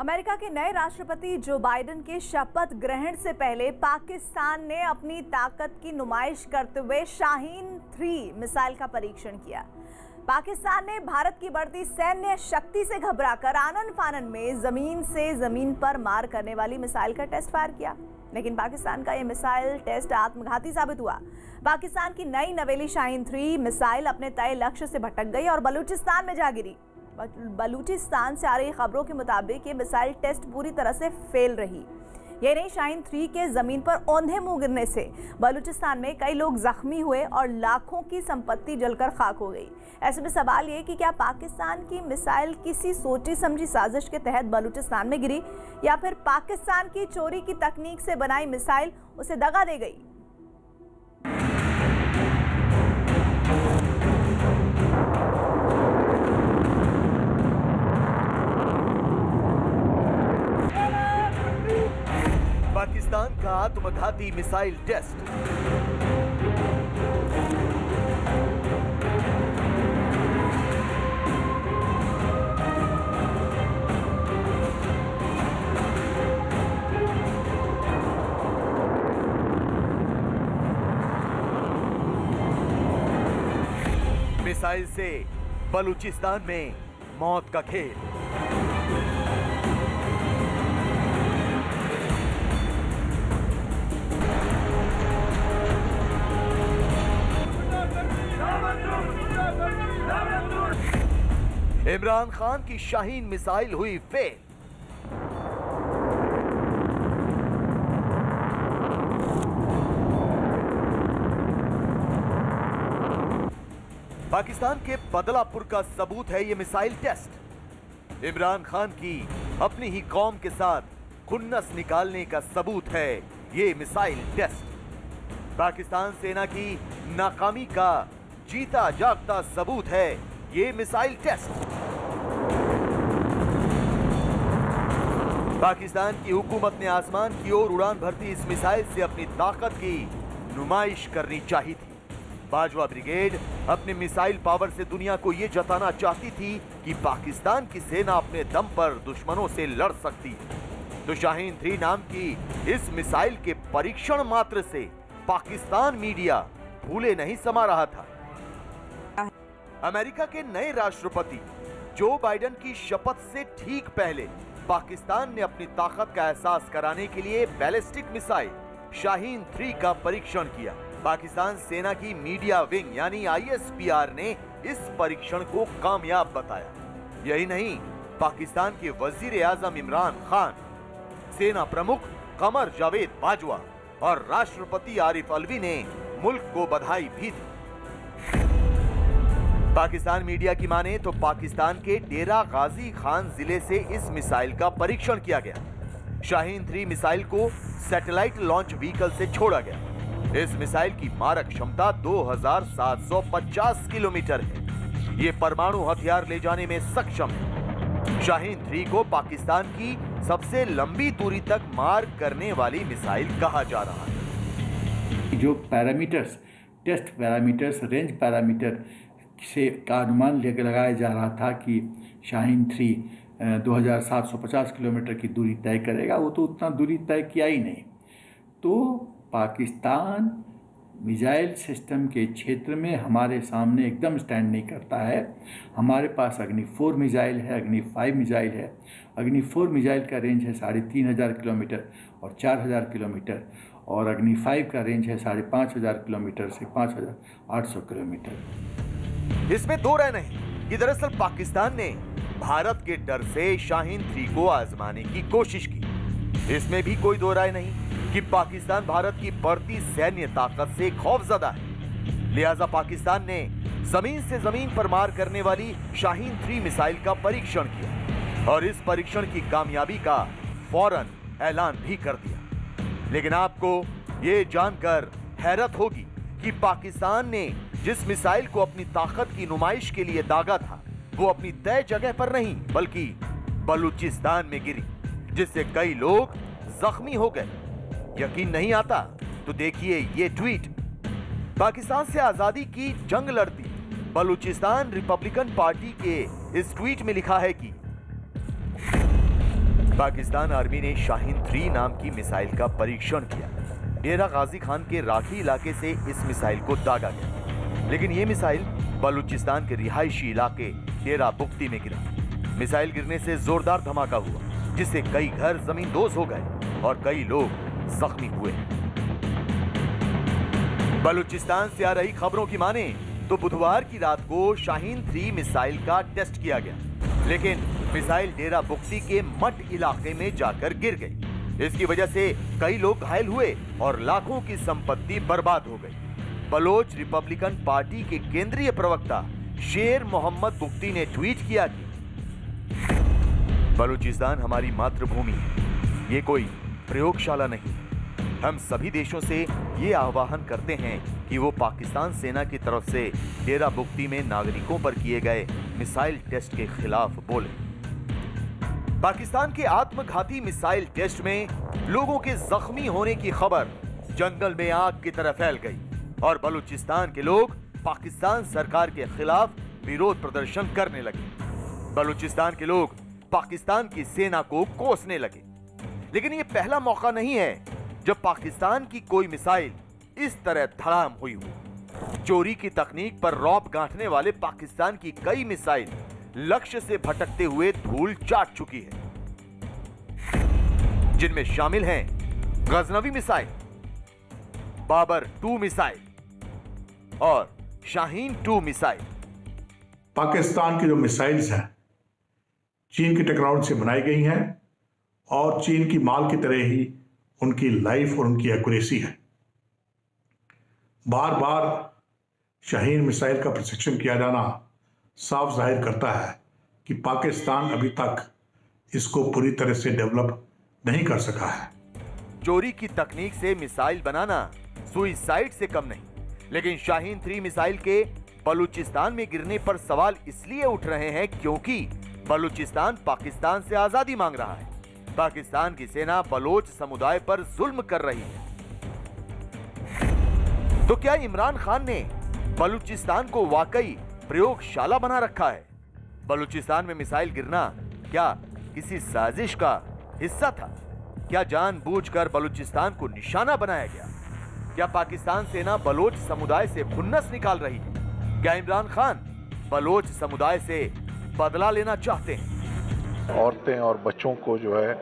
America के नए राष्ट्रपति जो बाइडेन के शपथ ग्रहण से पहले पाकिस्तान ने अपनी ताकत की नुमाइश करते हुए शाहीन 3 मिसाइल का परीक्षण किया। पाकिस्तान ने भारत की बढ़ती सैन्य शक्ति से घबराकर आनन फानन में जमीन से जमीन पर मार करने वाली मिसाइल का टेस्ट फायर किया, लेकिन पाकिस्तान का यह मिसाइल टेस्ट आत्मघाती साबित हुआ। पाकिस्तान की नई नवेली शाहीन 3 मिसाइल अपने तय लक्ष्य से भटक गई और बलूचिस्तान में जा गिरी। बलूचिस्तान से आ रही खबरों के मुताबिक ये मिसाइल टेस्ट पूरी तरह से फेल रही। ये नहीं, शाहीन 3 के जमीन पर औंधे मुंह गिरने से बलूचिस्तान में कई लोग जख्मी हुए और लाखों की संपत्ति जलकर खाक हो गई। ऐसे में सवाल ये कि क्या पाकिस्तान की मिसाइल किसी सोची समझी साजिश के तहत बलूचिस्तान में गिरी या फिर पाकिस्तान की चोरी की तकनीक से बनाई मिसाइल उसे दगा दे गई। पाकिस्तान का आत्मघाती मिसाइल टेस्ट। मिसाइल से बलूचिस्तान में मौत का खेल। इमरान खान की शाहीन मिसाइल हुई फेल। पाकिस्तान के बदलापुर का सबूत है ये मिसाइल टेस्ट। इमरान खान की अपनी ही कौम के साथ खुन्नस निकालने का सबूत है ये मिसाइल टेस्ट। पाकिस्तान सेना की नाकामी का जीता जागता सबूत है ये मिसाइल टेस्ट। पाकिस्तान की हुकूमत ने आसमान की ओर उड़ान भरती इस मिसाइल से अपनी ताकत की नुमाइश करनी चाहिए थी। बाजवा ब्रिगेड अपने मिसाइल पावर से दुनिया को यह जताना चाहती थी कि पाकिस्तान की सेना अपने दम पर दुश्मनों से लड़ सकती है। तो शाहीन 3 नाम की इस मिसाइल के परीक्षण मात्र से पाकिस्तान मीडिया भूले नहीं समा रहा था। अमेरिका के नए राष्ट्रपति जो बाइडेन की शपथ से ठीक पहले पाकिस्तान ने अपनी ताकत का एहसास कराने के लिए बैलिस्टिक मिसाइल शाहीन 3 का परीक्षण किया। पाकिस्तान सेना की मीडिया विंग यानी ISPR ने इस परीक्षण को कामयाब बताया। यही नहीं, पाकिस्तान के वजीर आजम इमरान खान, सेना प्रमुख कमर जावेद बाजवा और राष्ट्रपति आरिफ अलवी ने मुल्क को बधाई भी दी। पाकिस्तान मीडिया की माने तो पाकिस्तान के डेरा गाजी खान जिले से इस मिसाइल का परीक्षण किया गया। शाहीन 3 मिसाइल को सैटेलाइट लॉन्च व्हीकल से छोड़ा गया। इस मिसाइल की मारक क्षमता 2750 किलोमीटर है। ये परमाणु हथियार ले जाने में सक्षम है। शाहीन 3 को पाकिस्तान की सबसे लंबी दूरी तक मार करने वाली मिसाइल कहा जा रहा है। जो parameters, test parameters, range parameter से का अनुमान लगाया जा रहा था कि शाहीन 3 2750 किलोमीटर की दूरी तय करेगा, वो तो उतना दूरी तय किया ही नहीं। तो पाकिस्तान मिसाइल सिस्टम के क्षेत्र में हमारे सामने एकदम स्टैंड नहीं करता है। हमारे पास अग्नि 4 मिसाइल है, अग्नि 5 मिसाइल है। अग्नि 4 मिसाइल का रेंज है 3500 किलोमीटर और 4000 किलोमीटर, और अग्नि 5 का रेंज है 5500 किलोमीटर से 5800 किलोमीटर। इसमें दो राय नहीं कि दरअसल पाकिस्तान ने भारत के डर से शाहीन 3 को आजमाने की कोशिश की। इसमें भी कोई दो राय नहीं कि पाकिस्तान भारत की बढ़ती सैन्य ताकत से खौफजदा है। लिहाजा पाकिस्तान ने जमीन से जमीन पर मार करने वाली शाहीन 3 मिसाइल का परीक्षण किया और इस परीक्षण की कामयाबी का फौरन ऐलान भी कर दिया। लेकिन आपको ये जानकर हैरत होगी कि पाकिस्तान ने जिस मिसाइल को अपनी ताकत की नुमाइश के लिए दागा था, वो अपनी तय जगह पर नहीं बल्कि बलूचिस्तान में गिरी, जिससे कई लोग जख्मी हो गए। यकीन नहीं आता तो देखिए ये ट्वीट। पाकिस्तान से आजादी की जंग लड़ती बलूचिस्तान रिपब्लिकन पार्टी के इस ट्वीट में लिखा है कि पाकिस्तान आर्मी ने शाहीन 3 नाम की मिसाइल का परीक्षण किया। डेरा गाजी खान के राठी इलाके से इस मिसाइल को दागा गया, लेकिन यह मिसाइल बलूचिस्तान के रिहायशी इलाके डेरा बुख्ती में गिरा। मिसाइल गिरने से जोरदार धमाका हुआ, जिससे कई घर जमींदोज हो गए और कई लोग जख्मी हुए। बलूचिस्तान से आ रही खबरों की माने तो बुधवार की रात को शाहीन 3 मिसाइल का टेस्ट किया गया, लेकिन मिसाइल डेरा बुख्ती के मट इलाके में जाकर गिर गई। इसकी वजह से कई लोग घायल हुए और लाखों की संपत्ति बर्बाद हो गई। बलोच रिपब्लिकन पार्टी के केंद्रीय प्रवक्ता शेर मोहम्मद बुख्ती ने ट्वीट किया कि बलूचिस्तान हमारी मातृभूमि है, ये कोई प्रयोगशाला नहीं। हम सभी देशों से ये आह्वान करते हैं कि वो पाकिस्तान सेना की तरफ से डेरा बुख्ती में नागरिकों पर किए गए मिसाइल टेस्ट के खिलाफ बोले। पाकिस्तान के आत्मघाती मिसाइल टेस्ट में लोगों के जख्मी होने की खबर जंगल में आग की तरह फैल गई और बलूचिस्तान के लोग पाकिस्तान सरकार के खिलाफ विरोध प्रदर्शन करने लगे। बलूचिस्तान के लोग पाकिस्तान की सेना को कोसने लगे। लेकिन ये पहला मौका नहीं है जब पाकिस्तान की कोई मिसाइल इस तरह धड़ाम हुई हो। चोरी की तकनीक पर रौब गांठने वाले पाकिस्तान की कई मिसाइल लक्ष्य से भटकते हुए धूल चाट चुकी है, जिनमें शामिल हैं गजनवी मिसाइल, बाबर 2 मिसाइल और शाहीन 2 मिसाइल। पाकिस्तान की जो मिसाइल्स हैं चीन की टेक्नोलॉजी से बनाई गई हैं और चीन की माल की तरह ही उनकी लाइफ और उनकी एक्यूरेसी है। बार बार शाहीन मिसाइल का प्रशिक्षण किया जाना साफ जाहिर करता है कि पाकिस्तान अभी तक इसको पूरी तरह से डेवलप नहीं कर सका है। चोरी की तकनीक से मिसाइल बनाना सुइसाइड से कम नहीं, लेकिन शाहीन 3 मिसाइल के बलूचिस्तान में गिरने पर सवाल इसलिए उठ रहे हैं क्योंकि बलूचिस्तान पाकिस्तान से आजादी मांग रहा है। पाकिस्तान की सेना बलोच समुदाय पर जुल्म कर रही है। तो क्या इमरान खान ने बलूचिस्तान को वाकई प्रयोगशाला बना रखा है? बलूचिस्तान में मिसाइल गिरना क्या किसी साजिश का हिस्सा था? क्या जानबूझकर बलूचिस्तान को निशाना बनाया गया? क्या पाकिस्तान सेना बलोच समुदाय से खुन्नस निकाल रही है? क्या इमरान खान बलोच समुदाय से बदला लेना चाहते हैं? औरतें और बच्चों को जो है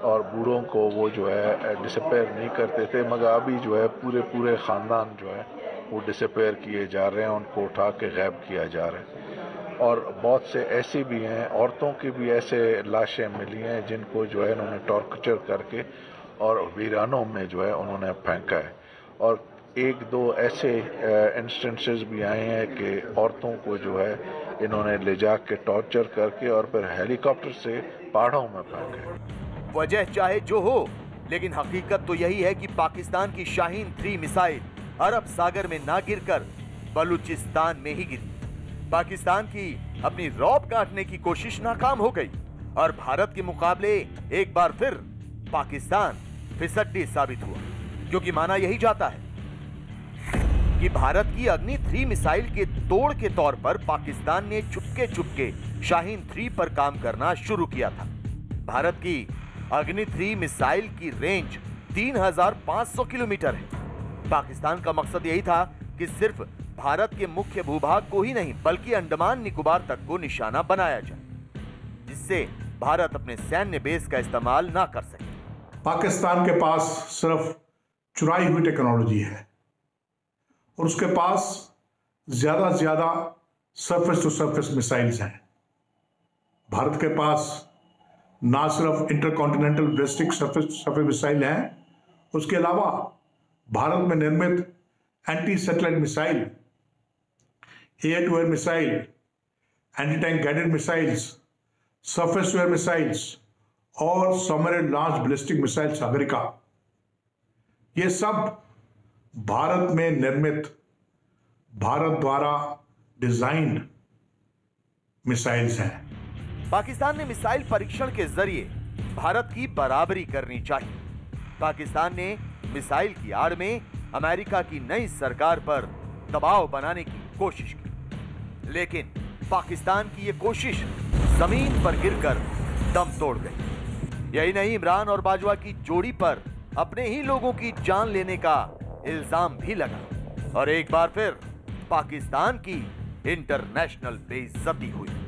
और बूढ़ों को वो जो है डिसअपेयर नहीं करते थे, मगर अभी जो है पूरे ख़ानदान जो है वो डिसअपेयर किए जा रहे हैं, उनको उठा के गायब किया जा रहा है। और बहुत से ऐसी भी हैं, औरतों की भी ऐसे लाशें मिली हैं जिनको जो है उन्होंने टॉर्चर करके और वीरानों में जो है उन्होंने फेंका है। और 1-2 ऐसे इंस्टेंसेस भी आए हैं कि औरतों को जो है इन्होंने ले जाके टॉर्चर करके और फिर हेलीकॉप्टर से पहाड़ों में फेंके। वजह चाहे जो हो, लेकिन हकीकत तो यही है कि पाकिस्तान की शाहीन 3 मिसाइल अरब सागर में ना गिरकर बलूचिस्तान में ही गिरी। पाकिस्तान की अपनी रौब काटने की कोशिश नाकाम हो गई और भारत के मुकाबले एक बार फिर पाकिस्तान फिसड्डी साबित हुआ, क्योंकि माना यही जाता है कि भारत की अग्नि 3 मिसाइल के तोड़ के तौर पर पाकिस्तान ने चुपके शाहीन 3 पर काम करना शुरू किया था। भारत की अग्नि 3 मिसाइल की रेंज 3500 किलोमीटर है। पाकिस्तान का मकसद यही था कि सिर्फ भारत के मुख्य भूभाग को ही नहीं बल्कि अंडमान निकोबार तक को निशाना बनाया जाए, जिससे भारत अपने सैन्य बेस का इस्तेमाल ना कर सके। पाकिस्तान के पास सिर्फ चुराई हुई टेक्नोलॉजी है और उसके पास ज्यादा से ज्यादा सरफेस टू सरफेस मिसाइल्स हैं। भारत के पास ना सिर्फ इंटरकॉन्टिनेंटल बैलिस्टिक सरफेस मिसाइल हैं, उसके अलावा भारत में निर्मित anti satellite missile, air to air missile, anti tank guided missiles, surface to air missiles और submarine launch ballistic missile Sagarika, ये सब भारत में निर्मित, भारत द्वारा डिजाइन मिसाइल्स हैं। पाकिस्तान ने मिसाइल परीक्षण के जरिए भारत की बराबरी करनी चाहिए। पाकिस्तान ने मिसाइल की आड़ में अमेरिका की नई सरकार पर दबाव बनाने की कोशिश की, लेकिन पाकिस्तान की यह कोशिश जमीन पर गिरकर दम तोड़ गई। यही नहीं, इमरान और बाजवा की जोड़ी पर अपने ही लोगों की जान लेने का इल्जाम भी लगा और एक बार फिर पाकिस्तान की इंटरनेशनल बेइज्जती हुई।